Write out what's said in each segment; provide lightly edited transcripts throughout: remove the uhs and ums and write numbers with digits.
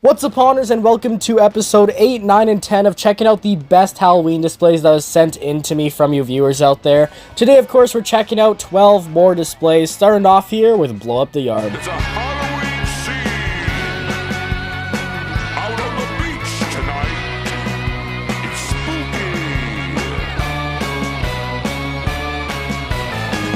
What's up, Haunters, and welcome to episode 8, 9, and 10 of checking out the best Halloween displays that was sent in to me from you viewers out there. Today, of course, we're checking out 12 more displays, starting off here with Blow Up the Yard. It's a Halloween scene out on the beach tonight. It's spooky.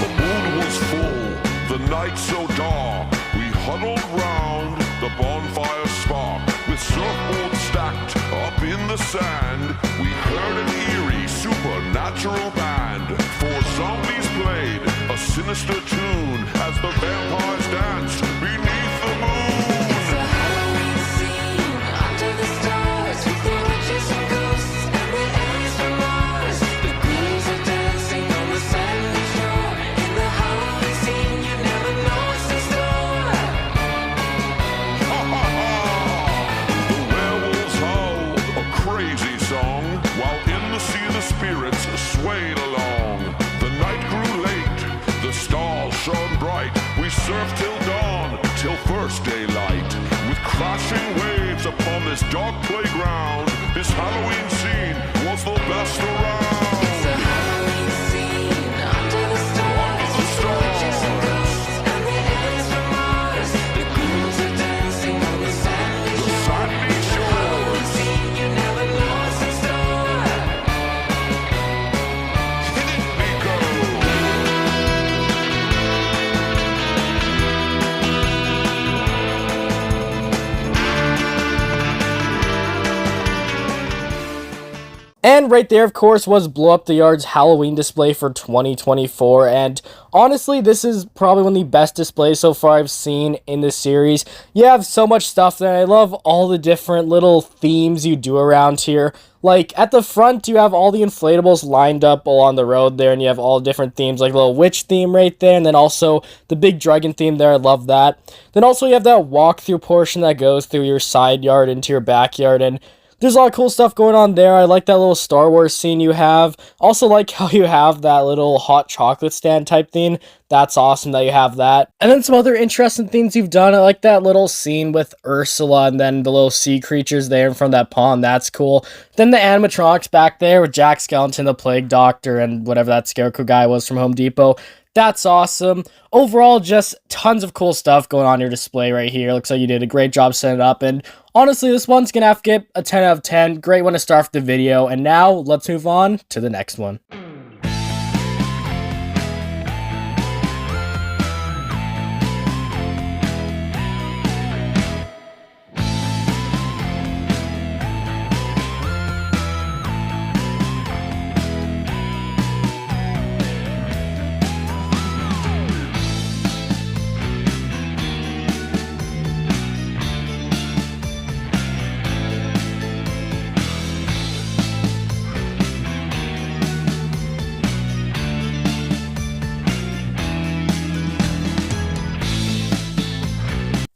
The moon was full, the night so dark. We huddled round the bonfire spark, with surfboards stacked up in the sand. We heard an eerie supernatural band. Four zombies played a sinister tune as the vampires danced beneath the moon. It's a Halloween scene under the stars, with the witches and ghosts and the aliens from Mars. The ghouls are dancing on the sandy shore. In the Halloween scene, you never know what's in store. Ha ha ha! The werewolves howled a crazy song, while in the sea the spirits swayed along. The night grew late, the stars shone bright. We surfed till dawn, till first daylight. With crashing waves upon this dark playground, this Halloween scene was the best around. It's a Halloween scene under the stars, with the witches and ghosts and the aliens from Mars. The ghouls are dancing on the sandy shore. Sandy In the Halloween scene, you never know what's in store. Hit it, Nico! And right there, of course, was Blow Up the Yard's Halloween display for 2024, and honestly, this is probably one of the best displays so far I've seen in this series. You have so much stuff there, and I love all the different little themes you do around here. Like, at the front, you have all the inflatables lined up along the road there, and you have all different themes, like a little witch theme right there, and then also the big dragon theme there. I love that. Then also you have that walkthrough portion that goes through your side yard into your backyard, and there's a lot of cool stuff going on there. I like that little Star Wars scene you have. Also like how you have that little hot chocolate stand type theme. That's awesome that you have that. And then some other interesting things you've done. I like that little scene with Ursula and then the little sea creatures there in front of that pond. That's cool. Then the animatronics back there with Jack Skeleton, the Plague Doctor, and whatever that scarecrow guy was from Home Depot. That's awesome. Overall, just tons of cool stuff going on your display right here. Looks like you did a great job setting it up. And honestly, this one's going to have to get a 10 out of 10. Great one to start off the video. And now, let's move on to the next one.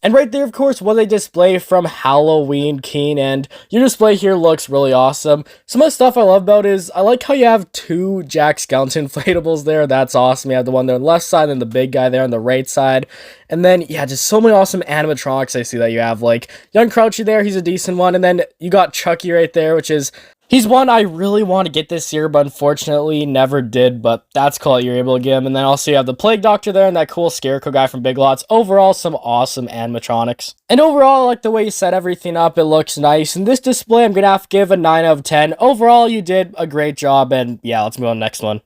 And right there, of course, was a display from Halloween Keen, and your display here looks really awesome. Some of the stuff I love about is, I like how you have two Jack Skeleton inflatables there. That's awesome. You have the one there on the left side and the big guy there on the right side. And then, yeah, just so many awesome animatronics I see that you have. Like, Young Crouchy there, he's a decent one. And then you got Chucky right there, which is... he's one I really want to get this year, but unfortunately never did, but that's cool you're able to get him. And then also you have the Plague Doctor there and that cool Scarecrow guy from Big Lots. Overall, some awesome animatronics. And overall, I like the way you set everything up. It looks nice. And this display, I'm going to have to give a 9 out of 10. Overall, you did a great job, and yeah, let's move on to the next one.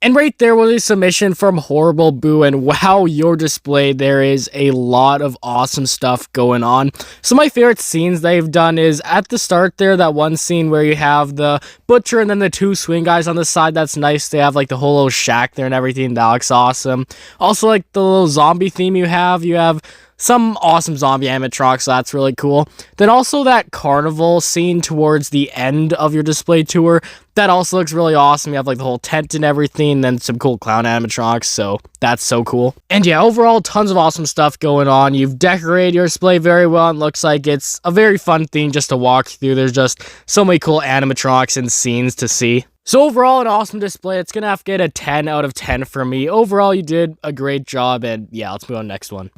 And right there was a submission from Horrible Boo, and wow, your display, there is a lot of awesome stuff going on. Some of my favorite scenes they've done is at the start there, that one scene where you have the butcher and then the two swing guys on the side. That's nice. They have like the whole little shack there and everything. That looks awesome. Also, like the little zombie theme you have some awesome zombie animatronics, so that's really cool. Then also that carnival scene towards the end of your display tour, that also looks really awesome. You have like the whole tent and everything, and then some cool clown animatronics, so that's so cool. And yeah, overall, tons of awesome stuff going on. You've decorated your display very well, and looks like it's a very fun thing just to walk through. There's just so many cool animatronics and scenes to see. So overall, an awesome display. It's going to have to get a 10 out of 10 for me. Overall, you did a great job, and yeah, let's move on to the next one.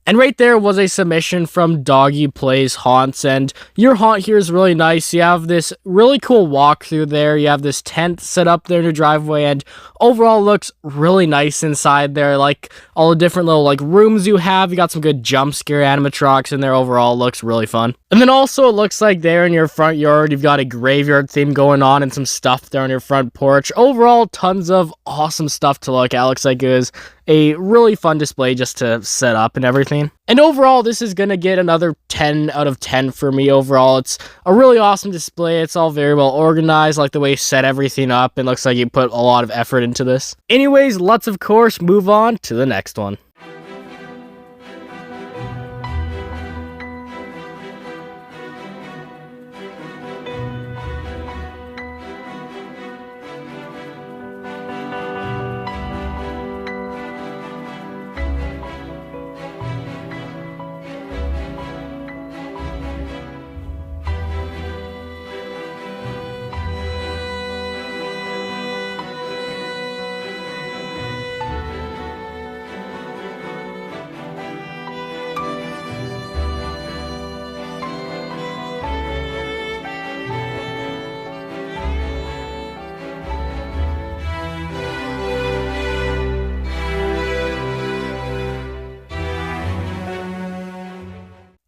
And right there was a submission from Doggy Playz Haunts, and your haunt here is really nice. You have this really cool walkthrough there. You have this tent set up there in your driveway, and overall looks really nice inside there. Like all the different little like rooms you have. You got some good jump scare animatronics in there. Overall looks really fun. And then also it looks like there in your front yard, you've got a graveyard theme going on and some stuff there on your front porch. Overall, tons of awesome stuff to look at. Looks like it was a really fun display just to set up and everything. And overall, this is going to get another 10 out of 10 for me overall. It's a really awesome display. It's all very well organized, like the way you set everything up, and looks like you put a lot of effort into this. Anyways, let's of course move on to the next one.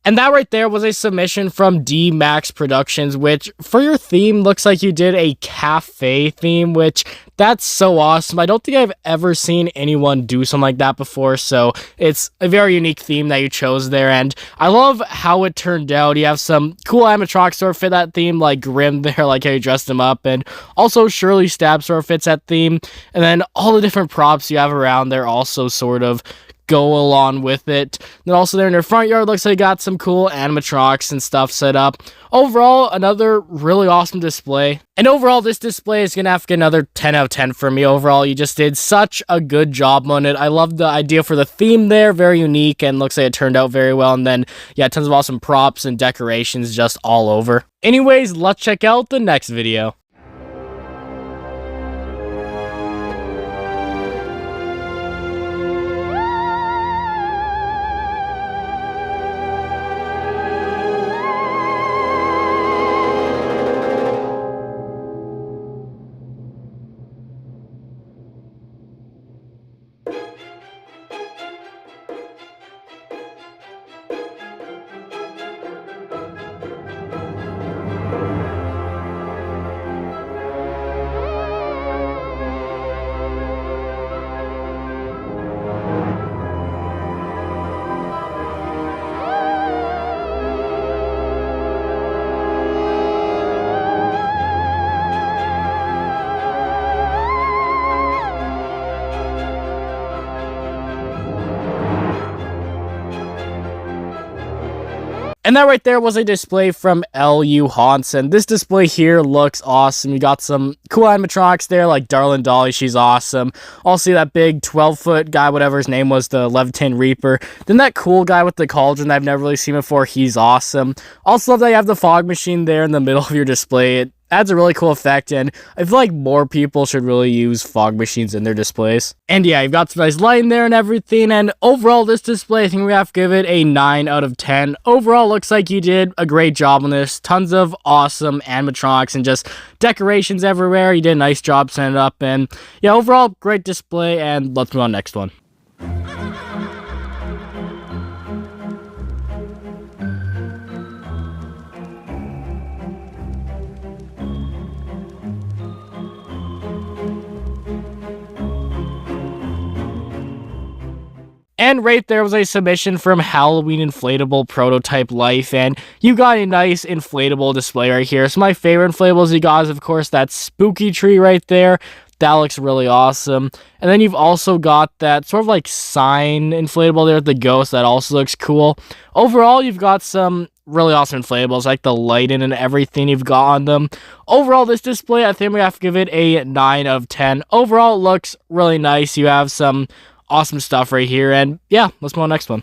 And that right there was a submission from Dmax Productions, which for your theme looks like you did a cafe theme, which that's so awesome. I don't think I've ever seen anyone do something like that before, so it's a very unique theme that you chose there, and I love how it turned out. You have some cool animatronics sort of fit that theme, like Grim there, like how you dressed him up, and also Shirley Stab sort of fits that theme, and then all the different props you have around there also sort of go along with it. Then also there in your front yard, looks like you got some cool animatronics and stuff set up. Overall, another really awesome display. And overall, this display is going to have to get another 10 out of 10 for me. Overall, you just did such a good job on it. I love the idea for the theme there. Very unique, and looks like it turned out very well. And then, yeah, tons of awesome props and decorations just all over. Anyways, let's check out the next video. And that right there was a display from LU Hauntz, and this display here looks awesome. You got some cool animatronics there, like Darlin Dolly, she's awesome. Also that big 12-foot guy, whatever his name was, the Levitan Reaper. Then that cool guy with the cauldron that I've never really seen before, he's awesome. Also love that you have the fog machine there in the middle of your display. It adds a really cool effect, and I feel like more people should really use fog machines in their displays. And yeah, you've got some nice lighting there and everything, and overall this display, I think we have to give it a 9 out of 10. Overall, looks like you did a great job on this. Tons of awesome animatronics and just decorations everywhere. You did a nice job setting it up, and yeah, overall, great display, and let's move on to the next one. And right there was a submission from Halloween Inflatable Prototype Life, and you got a nice inflatable display right here. So my favorite inflatables you got is, of course, that spooky tree right there. That looks really awesome. And then you've also got that sort of like sign inflatable there with the ghost. That also looks cool. Overall, you've got some really awesome inflatables, like the lighting and everything you've got on them. Overall, this display, I think we have to give it a 9 out of 10. Overall, it looks really nice. You have some awesome stuff right here, and yeah, let's move on to the next one.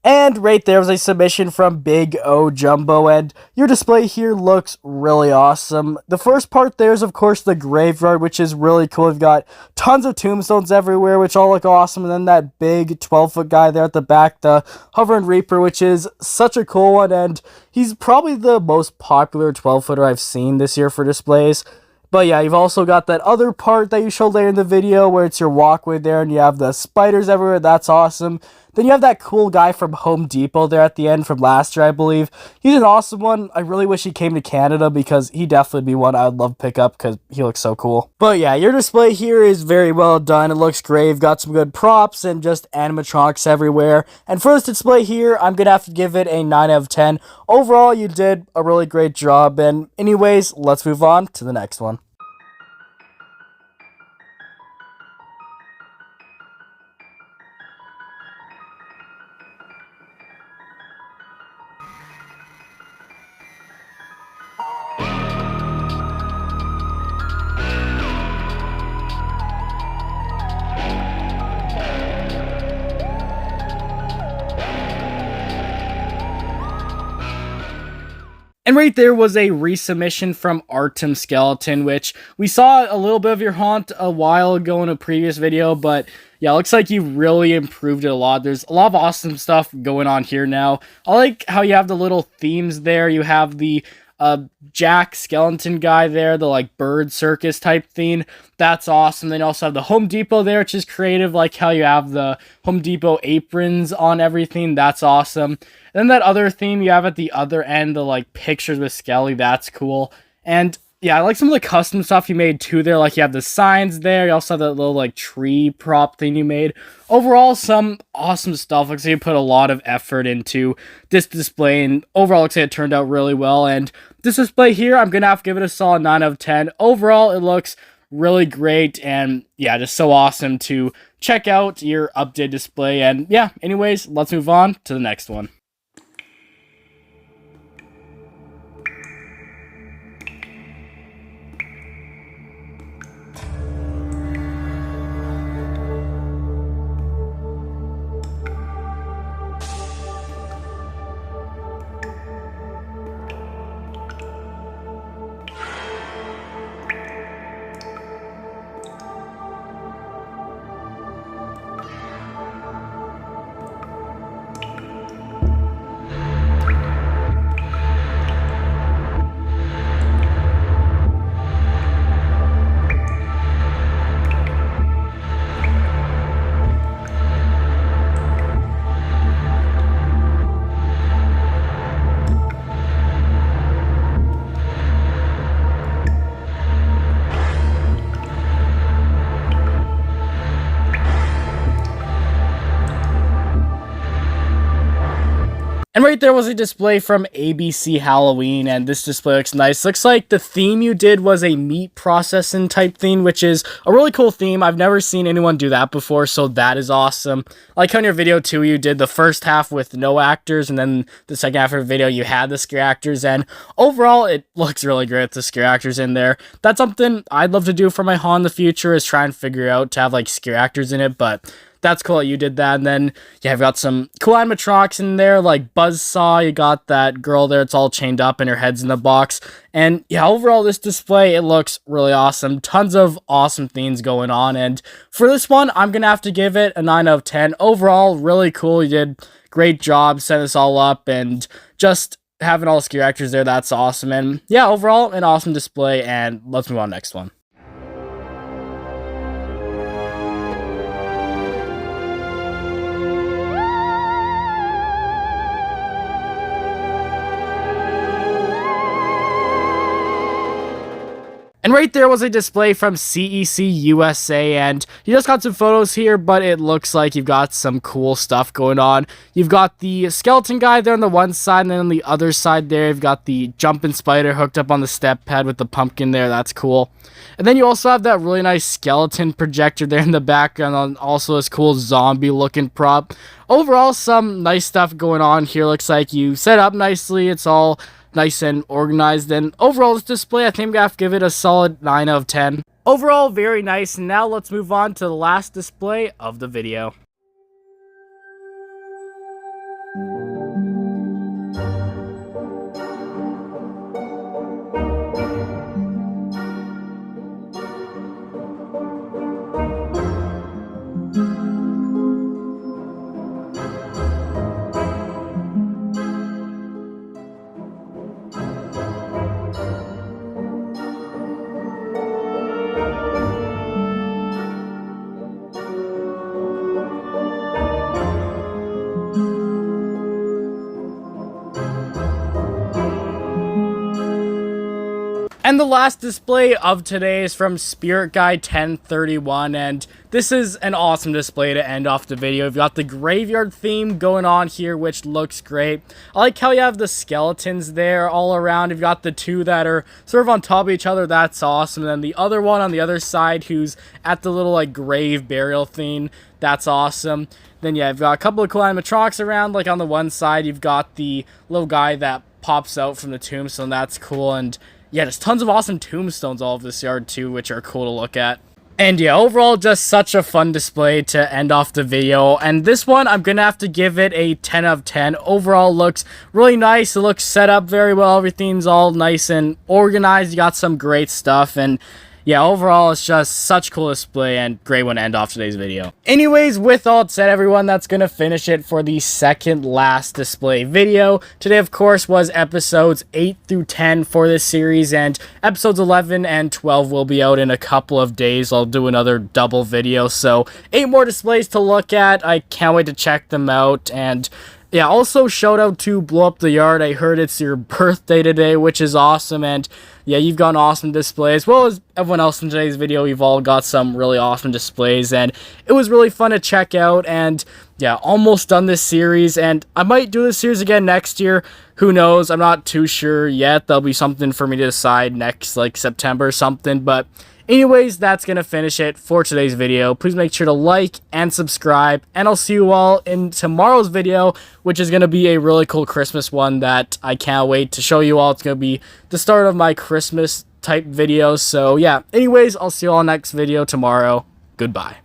And right there was a submission from Big O Jumbo, and your display here looks really awesome. The first part there is, of course, the graveyard, which is really cool. You've got tons of tombstones everywhere, which all look awesome, and then that big 12-foot guy there at the back, the Hovering Reaper, which is such a cool one, and he's probably the most popular 12-footer I've seen this year for displays. But yeah, you've also got that other part that you showed later in the video where it's your walkway there and you have the spiders everywhere. That's awesome. Then you have that cool guy from Home Depot there at the end from last year, I believe. He's an awesome one. I really wish he came to Canada because he'd definitely be one I would love to pick up because he looks so cool. But yeah, your display here is very well done. It looks great. You've got some good props and just animatronics everywhere. And for this display here, I'm going to have to give it a 9 out of 10. Overall, you did a really great job. And anyways, let's move on to the next one. And right there was a resubmission from Artem Skeleton, which we saw a little bit of your haunt a while ago in a previous video, but yeah, looks like you really improved it a lot. There's a lot of awesome stuff going on here now. I like how you have the little themes there. You have the Jack Skeleton guy there, the like bird circus type theme. That's awesome. Then you also have the Home Depot there, which is creative, like how you have the Home Depot aprons on everything. That's awesome. And then that other theme you have at the other end, the like pictures with Skelly. That's cool. And yeah, I like some of the custom stuff you made too there. Like you have the signs there. You also have that little like tree prop thing you made. Overall, some awesome stuff. Looks like you put a lot of effort into this display, and overall looks like it turned out really well. And this display here, I'm gonna have to give it a solid 9 out of 10. Overall, it looks really great, and yeah, just so awesome to check out your updated display. And yeah, anyways, let's move on to the next one. And right there was a display from ABC Halloween, and this display looks nice. Looks like the theme you did was a meat processing type theme, which is a really cool theme. I've never seen anyone do that before, so that is awesome. Like on your video too, you did the first half with no actors, and then the second half of the video you had the scare actors, and overall it looks really great with the scare actors in there. That's something I'd love to do for my haunt in the future, is try and figure out to have like scare actors in it, but that's cool that you did that. And then, yeah, I've got some cool animatronics in there, like Buzzsaw. You got that girl there, it's all chained up and her head's in the box. And yeah, overall, this display, it looks really awesome. Tons of awesome themes going on. And for this one, I'm going to have to give it a 9 out of 10. Overall, really cool. You did great job setting this all up, and just having all the scare actors there, that's awesome. And yeah, overall, an awesome display. And let's move on to the next one. And right there was a display from CEC USA, and you just got some photos here, but it looks like you've got some cool stuff going on. You've got the skeleton guy there on the one side, and then on the other side there, you've got the jumping spider hooked up on the step pad with the pumpkin there. That's cool. And then you also have that really nice skeleton projector there in the background, and also this cool zombie looking prop. Overall, some nice stuff going on here. Looks like you set up nicely. It's all nice and organized, and overall this display, I think I'm gonna have to give it a solid 9 out of 10. Overall, very nice. And now let's move on to the last display of the video. And the last display of today is from Spirit Guy 1031, and this is an awesome display to end off the video. You've got the graveyard theme going on here, which looks great. I like how you have the skeletons there all around. You've got the two that are sort of on top of each other. That's awesome. And then the other one on the other side who's at the little like grave burial theme. That's awesome. Then yeah, you've got a couple of cool animatronics around. Like on the one side, you've got the little guy that pops out from the tombstone. That's cool. And yeah, there's tons of awesome tombstones all over this yard too, which are cool to look at. And yeah, overall, just such a fun display to end off the video. And this one, I'm going to have to give it a 10 out of 10. Overall, looks really nice. It looks set up very well. Everything's all nice and organized. You got some great stuff. And yeah, overall, it's just such a cool display and great one to end off today's video. Anyways, with all said, everyone, that's going to finish it for the second last display video. Today, of course, was episodes 8 through 10 for this series, and episodes 11 and 12 will be out in a couple of days. I'll do another double video, so 8 more displays to look at. I can't wait to check them out. And yeah, also shout out to Blow Up the Yard. I heard it's your birthday today, which is awesome. And yeah, you've got an awesome display, as well as everyone else in today's video. You've all got some really awesome displays, and it was really fun to check out. And yeah, almost done this series, and I might do this series again next year. Who knows? I'm not too sure yet. There'll be something for me to decide next, like September or something. But anyways, that's going to finish it for today's video. Please make sure to like and subscribe, and I'll see you all in tomorrow's video, which is going to be a really cool Christmas one that I can't wait to show you all. It's going to be the start of my Christmas type videos. So yeah, anyways, I'll see you all next video tomorrow. Goodbye.